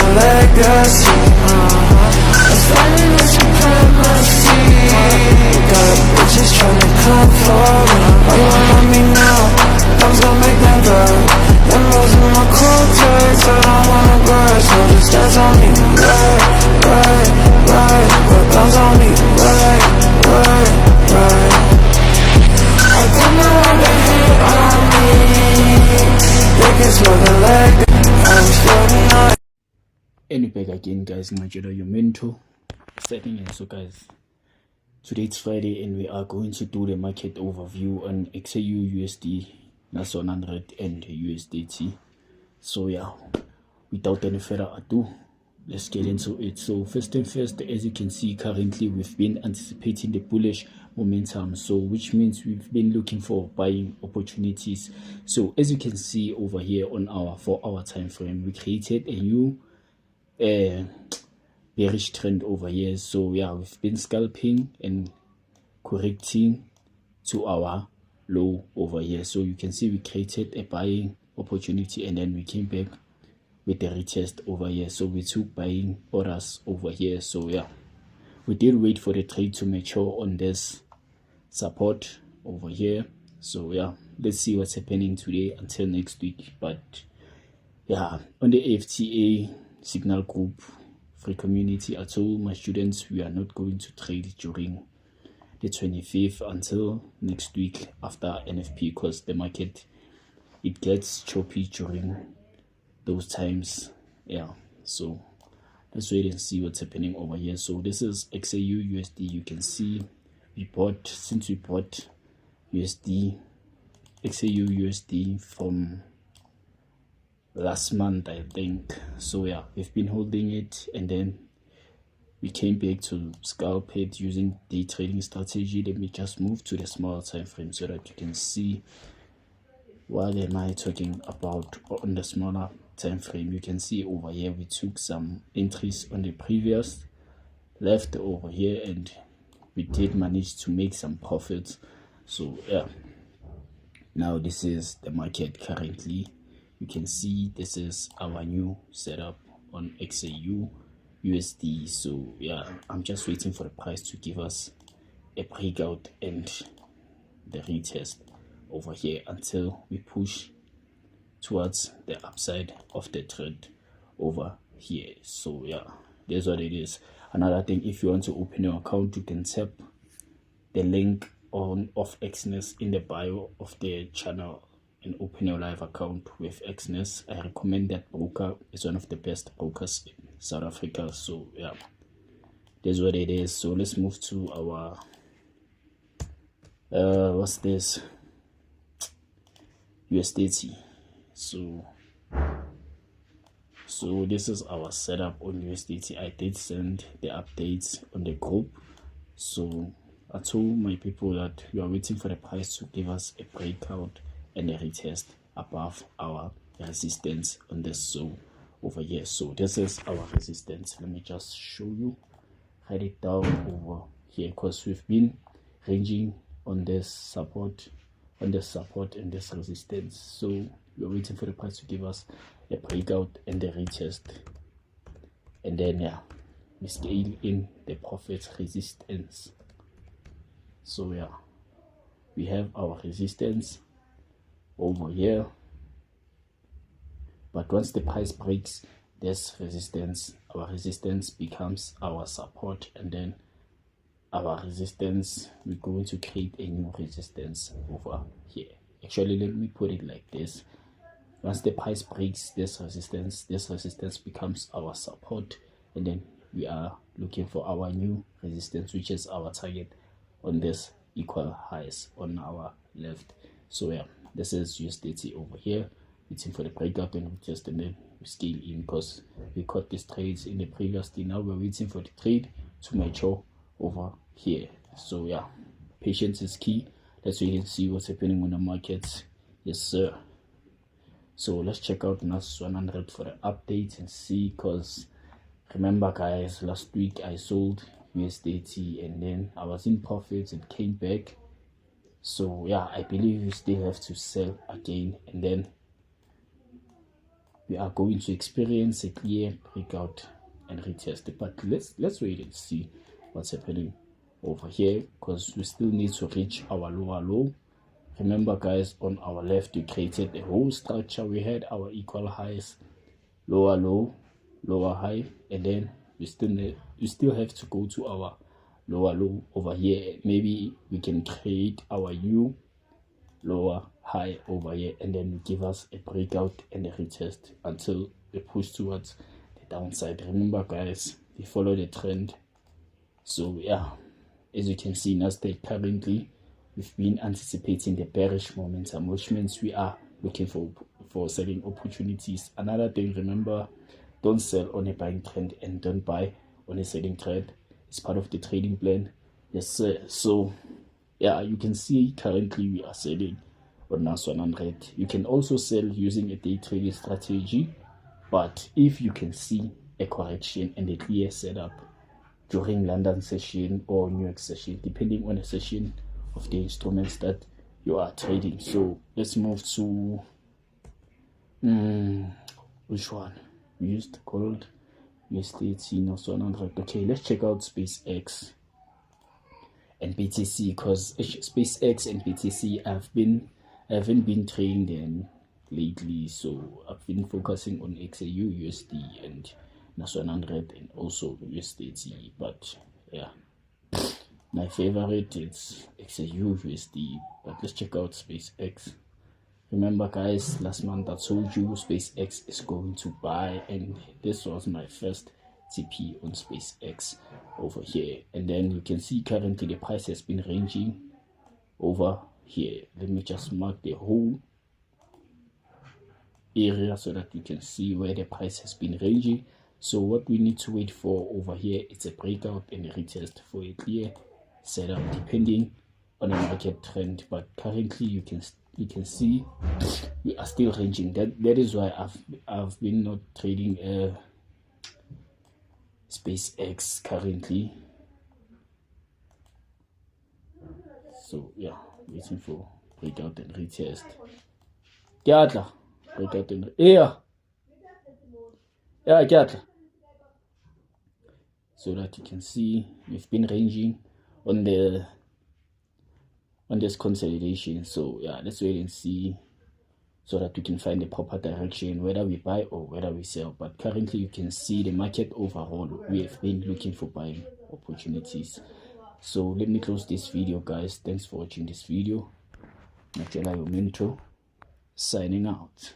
the legacy. It's funny that you plant my seed. Got bitches tryna come for me. Oh, you want me now? Thumbs gon' make them burn. Them rose in my cold takes, I don't wanna burn. So just dance on me, right, right, right. Put thumbs on me, right, right, right. I put my other hand on me. They can smell the leg. I'm still not. And we're back again, guys. Your mentor setting in. So guys, today it's Friday and we are going to do the market overview on XAUUSD, NAS 100 and USDT. So yeah, without any further ado, let's get into it. So first thing first, as you can see, currently we've been anticipating the bullish momentum, so which means we've been looking for buying opportunities. So as you can see over here on our 4-hour time frame, we created a new bearish trend over here. So yeah, we've been scalping and correcting to our low over here. So you can see we created a buying opportunity and then we came back with the retest over here. So we took buying orders over here. So yeah, we did wait for the trade to mature on this support over here. So yeah, let's see what's happening today until next week. But yeah, on the FTA signal group free community, I told my students we are not going to trade during the 25th until next week after NFP, because the market, it gets choppy during those times. Yeah, so let's wait and see what's happening over here. So this is XAUUSD. You can see we bought, since we bought XAUUSD from last month, I think. So yeah, we've been holding it and then we came back to scalp it using day trading strategy. Let me just move to the smaller time frame so that you can see what am I talking about. On the smaller time frame, you can see over here we took some entries on the previous left over here and we did manage to make some profits. So yeah, now this is the market currently. You can see this is our new setup on XAUUSD. So yeah, I'm just waiting for the price to give us a breakout and the retest over here until we push towards the upside of the trend over here. So yeah, that's what it is. Another thing, if you want to open your account, you can tap the link on of XNES in the bio of the channel and open your live account with XNES. I recommend that broker. It's one of the best brokers in South Africa. So yeah, that's what it is. So let's move to our what's this, USDT. So this is our setup on USDT. I did send the updates on the group. So I told my people that we are waiting for the price to give us a breakout and a retest above our resistance on this zone over here. So this is our resistance. Let me just show you, write it down over here, because we've been ranging on this support, and this resistance. So we're waiting for the price to give us a breakout and the retest, and then yeah, we scale in the profit resistance. So yeah, we have our resistance over here, but once the price breaks this resistance, our resistance becomes our support, and then our resistance, we're going to create a new resistance over here. Actually, let me put it like this: once the price breaks this resistance becomes our support, and then we are looking for our new resistance, which is our target on this equal highs on our left. So yeah, this is USDT over here, waiting for the breakout and just and then we scale in, because we caught these trades in the previous day. Now we're waiting for the trade to mature over here. So yeah, patience is key. Let's wait and see what's happening on the markets. Yes sir. So let's check out NAS 100 for the update and see, because remember guys, last week I sold USDT and then I was in profits and came back. So yeah, I believe we still have to sell again and then we are going to experience a clear breakout and retest. But let's wait and see what's happening over here, because we still need to reach our lower low. Remember guys, on our left we created a whole structure. We had our equal highs, lower low, lower high, and then we still have to go to our lower low over here. Maybe we can create our new lower high over here, and then give us a breakout and a retest until we push towards the downside. Remember guys, we follow the trend. So yeah, as you can see, Nasdaq currently, we've been anticipating the bearish momentum, which means we are looking for selling opportunities. Another thing, remember, don't sell on a buying trend and don't buy on a selling trend. It's part of the trading plan. Yes sir. So yeah, you can see currently we are selling on NAS 100. You can also sell using a day trading strategy, but if you can see a correction and a clear setup during London session or New York session, depending on the session of the instruments that you are trading. So let's move to which one we used, gold, USD, NAS 100. Okay, let's check out SpaceX and BTC, because SpaceX and BTC I haven't been trading them lately, so I've been focusing on XAUUSD and NAS 100 and also USDT. But yeah, my favorite is XAUUSD. But let's check out SpaceX. Remember guys, last month I told you SpaceX is going to buy, and this was my first TP on SpaceX over here. And then you can see currently the price has been ranging over here. Let me just mark the whole area so that you can see where the price has been ranging. So what we need to wait for over here is a breakout and a retest for a clear setup depending on the market trend. But currently you can see we are still ranging. That is why I've been not trading SpaceX currently. So yeah, waiting for breakout and retest. Breakout and so that you can see we've been ranging on this consolidation. So yeah, let's wait and see so that we can find the proper direction, whether we buy or whether we sell. But currently you can see the market overall, we have been looking for buying opportunities. So let me close this video guys. Thanks for watching this video. Nachela your mentor, signing out.